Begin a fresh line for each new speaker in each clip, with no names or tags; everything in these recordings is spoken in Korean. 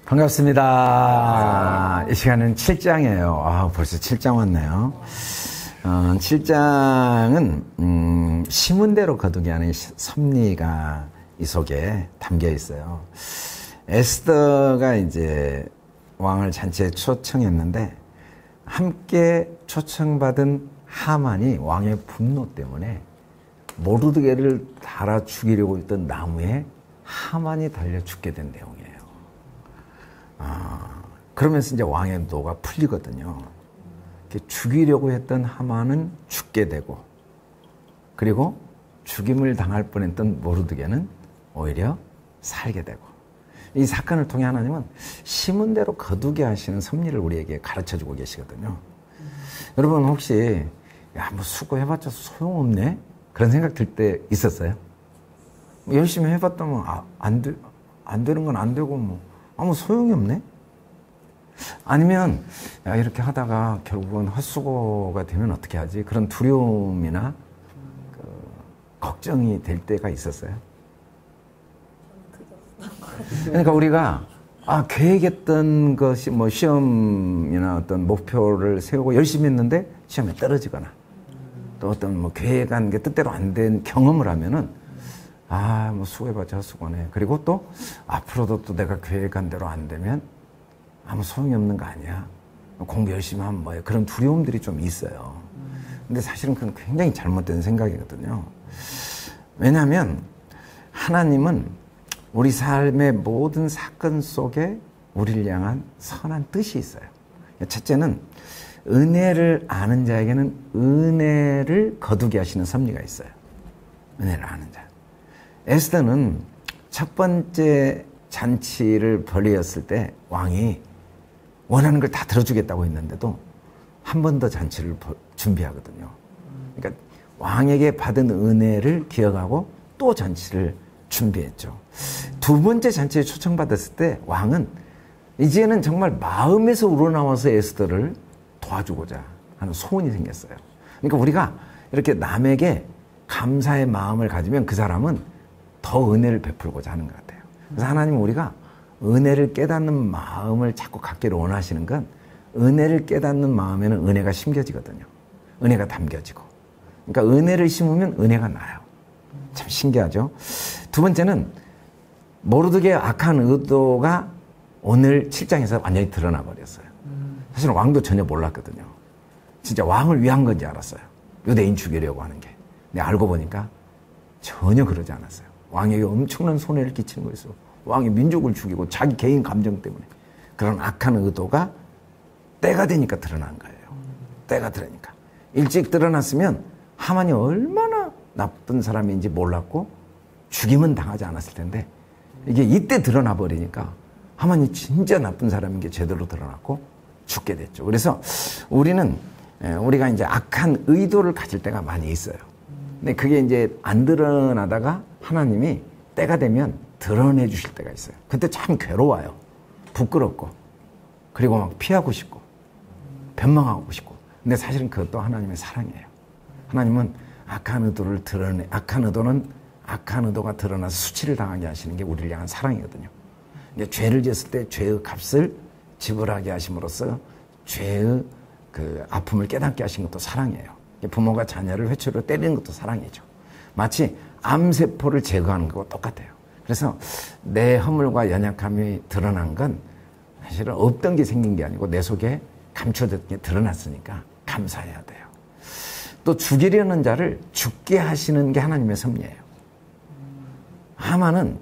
반갑습니다. 이 시간은 7장이에요. 아, 벌써 7장 왔네요. 7장은 심은대로 거두게 하는 섭리가 이 속에 담겨 있어요. 에스더가 이제 왕을 잔치에 초청했는데 함께 초청받은 하만이 왕의 분노 때문에 모르드게를 달아 죽이려고 했던 나무에 하만이 달려 죽게 된 내용이에요. 그러면서 이제 왕의 노가 풀리거든요. 죽이려고 했던 하만은 죽게 되고, 그리고 죽임을 당할 뻔했던 모르드게는 오히려 살게 되고, 이 사건을 통해 하나님은 심은 대로 거두게 하시는 섭리를 우리에게 가르쳐주고 계시거든요. 여러분 혹시 야, 뭐 수고해봤자 소용없네? 그런 생각 들 때 있었어요? 열심히 해봤다면 안 되는 건 안 되고 뭐 아무 소용이 없네? 아니면 야, 이렇게 하다가 결국은 헛수고가 되면 어떻게 하지? 그런 두려움이나 걱정이 될 때가 있었어요. 그러니까 우리가 계획했던 것이 뭐 시험이나 어떤 목표를 세우고 열심히 했는데 시험에 떨어지거나 또 어떤 뭐 계획한 게 뜻대로 안 된 경험을 하면은 뭐 수고해봤자 헛수고네. 그리고 또 앞으로도 또 내가 계획한 대로 안 되면 아무 소용이 없는 거 아니야. 공부 열심히 하면 뭐해. 그런 두려움들이 좀 있어요. 근데 사실은 그건 굉장히 잘못된 생각이거든요. 왜냐하면 하나님은 우리 삶의 모든 사건 속에 우리를 향한 선한 뜻이 있어요. 첫째는 은혜를 아는 자에게는 은혜를 거두게 하시는 섭리가 있어요. 은혜를 아는 자. 에스더는 첫 번째 잔치를 벌이었을 때 왕이 원하는 걸 다 들어주겠다고 했는데도 한 번 더 잔치를 준비하거든요. 그러니까 왕에게 받은 은혜를 기억하고 또 잔치를 준비했죠. 두 번째 잔치에 초청받았을 때 왕은 이제는 정말 마음에서 우러나와서 에스더를 도와주고자 하는 소원이 생겼어요. 그러니까 우리가 이렇게 남에게 감사의 마음을 가지면 그 사람은 더 은혜를 베풀고자 하는 것 같아요. 그래서 하나님은 우리가 은혜를 깨닫는 마음을 자꾸 갖기를 원하시는 건 은혜를 깨닫는 마음에는 은혜가 심겨지거든요. 은혜가 담겨지고. 그러니까 은혜를 심으면 은혜가 나요. 참 신기하죠. 두 번째는 모르드게의 악한 의도가 오늘 7장에서 완전히 드러나 버렸어요. 사실은 왕도 전혀 몰랐거든요. 진짜 왕을 위한 건지 알았어요. 유대인 죽이려고 하는 게. 근데 알고 보니까 전혀 그러지 않았어요. 왕에게 엄청난 손해를 끼치는 거였어요. 왕이 민족을 죽이고 자기 개인 감정 때문에. 그런 악한 의도가 때가 되니까 드러난 거예요. 때가 되니까. 일찍 드러났으면 하만이 얼마나 나쁜 사람인지 몰랐고 죽임은 당하지 않았을 텐데 이게 이때 드러나 버리니까 하만이 진짜 나쁜 사람인 게 제대로 드러났고 죽게 됐죠. 그래서 우리가 이제 악한 의도를 가질 때가 많이 있어요. 근데 그게 이제 안 드러나다가 하나님이 때가 되면 드러내 주실 때가 있어요. 그때 참 괴로워요. 부끄럽고 그리고 막 피하고 싶고 변망하고 싶고. 근데 사실은 그것도 하나님의 사랑이에요. 하나님은 악한 의도는 악한 의도가 드러나서 수치를 당하게 하시는 게 우리를 향한 사랑이거든요. 근데 죄를 지었을 때 죄의 값을 지불하게 하심으로써 죄의 그 아픔을 깨닫게 하신 것도 사랑이에요. 부모가 자녀를 회초리로 때리는 것도 사랑이죠. 마치 암세포를 제거하는 것과 똑같아요. 그래서 내 허물과 연약함이 드러난 건 사실은 없던 게 생긴 게 아니고 내 속에 감춰졌던 게 드러났으니까 감사해야 돼요. 또 죽이려는 자를 죽게 하시는 게 하나님의 섭리예요. 하만은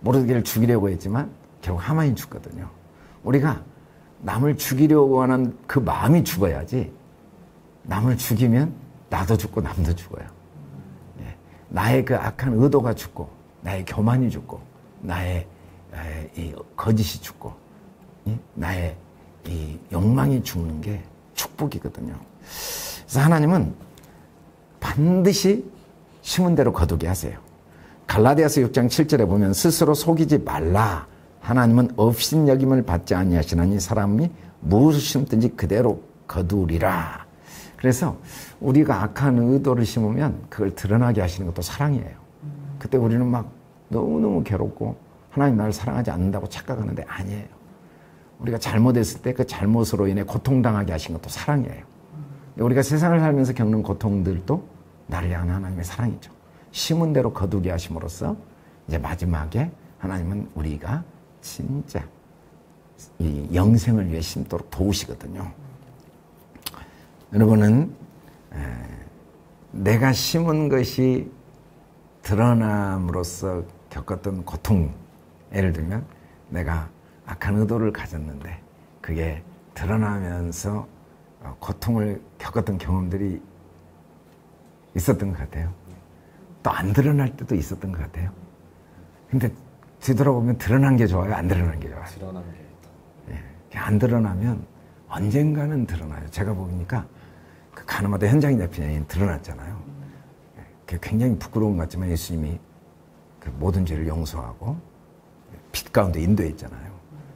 모르드게를 죽이려고 했지만 결국 하만이 죽거든요. 우리가 남을 죽이려고 하는 그 마음이 죽어야지 남을 죽이면 나도 죽고 남도 죽어요. 나의 그 악한 의도가 죽고 나의 교만이 죽고 나의 이 거짓이 죽고 나의 이 욕망이 죽는 게 축복이거든요. 그래서 하나님은 반드시 심은 대로 거두게 하세요. 갈라디아서 6장 7절에 보면 스스로 속이지 말라. 하나님은 업신여김을 받지 아니하시나니 사람이 무엇을 심든지 그대로 거두리라. 그래서 우리가 악한 의도를 심으면 그걸 드러나게 하시는 것도 사랑이에요. 그때 우리는 막 너무너무 괴롭고 하나님 나를 사랑하지 않는다고 착각하는데 아니에요. 우리가 잘못했을 때 그 잘못으로 인해 고통당하게 하신 것도 사랑이에요. 우리가 세상을 살면서 겪는 고통들도 나를 향한 하나님의 사랑이죠. 심은 대로 거두게 하심으로써 이제 마지막에 하나님은 우리가 진짜 이 영생을 위해 심도록 도우시거든요. 여러분은 내가 심은 것이 드러남으로써 겪었던 고통, 예를 들면 내가 악한 의도를 가졌는데 그게 드러나면서 고통을 겪었던 경험들이 있었던 것 같아요. 또 안 드러날 때도 있었던 것 같아요. 근데 뒤돌아보면 드러난 게 좋아요? 안 드러난 게 좋아요?
드러난 게.
예. 안 드러나면 언젠가는 드러나요. 제가 보니까 그 가늠하다 현장에 잡힌 여인 드러났잖아요. 그게 굉장히 부끄러운 것 같지만 예수님이 그 모든 죄를 용서하고 빛 가운데 인도했잖아요.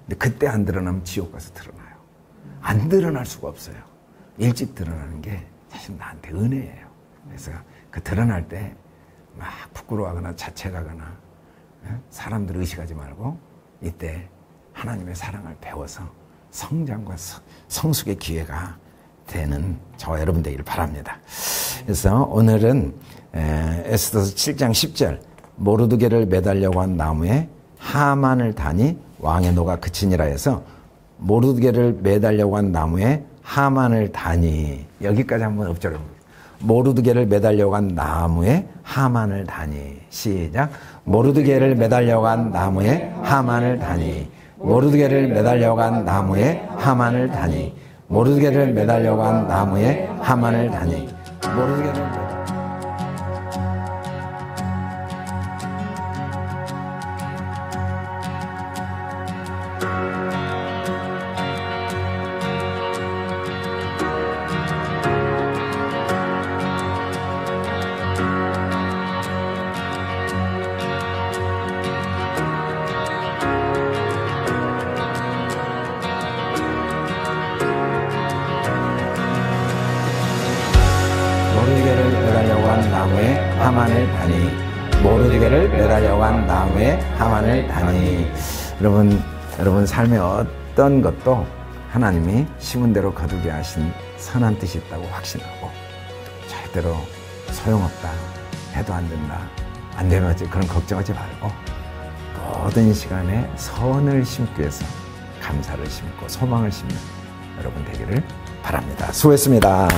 근데 그때 안 드러나면 지옥 가서 드러나요. 안 드러날 수가 없어요. 일찍 드러나는 게 사실 나한테 은혜예요. 그래서 그 드러날 때 막 부끄러워하거나 자책하거나 사람들 의식하지 말고 이때 하나님의 사랑을 배워서 성장과 성숙의 기회가 되는 저와 여러분 되기를 바랍니다. 그래서 오늘은 에스더서 7장 10절 모르드게를 매달려고 한 나무에 하만을 다니 왕의 노가 그치니라 해서 모르드게를 매달려고 한 나무에 하만을 다니 여기까지 한번 읊조려봅니다. 모르드게를 매달려고 한 나무에 하만을 다니 시작 모르드게를 매달려고 한 나무에 하만을 다니 모르드게를 매달려고 한 나무에 하만을 다니 모르드게를 매달려고 한 나무에 하만을 다니 모르드게를 모르드게를 매달려고 한 나무에 하만을 다니 모르드게를 매달려고 한 나무에 하만을 다니 여러분 삶의 어떤 것도 하나님이 심은 대로 거두게 하신 선한 뜻이 있다고 확신하고 절대로 소용없다 해도 안 된다 안 되면 어찌 그런 걱정하지 말고 모든 시간에 선을 심기 위해서 감사를 심고 소망을 심는 여러분 되기를 바랍니다. 수고했습니다.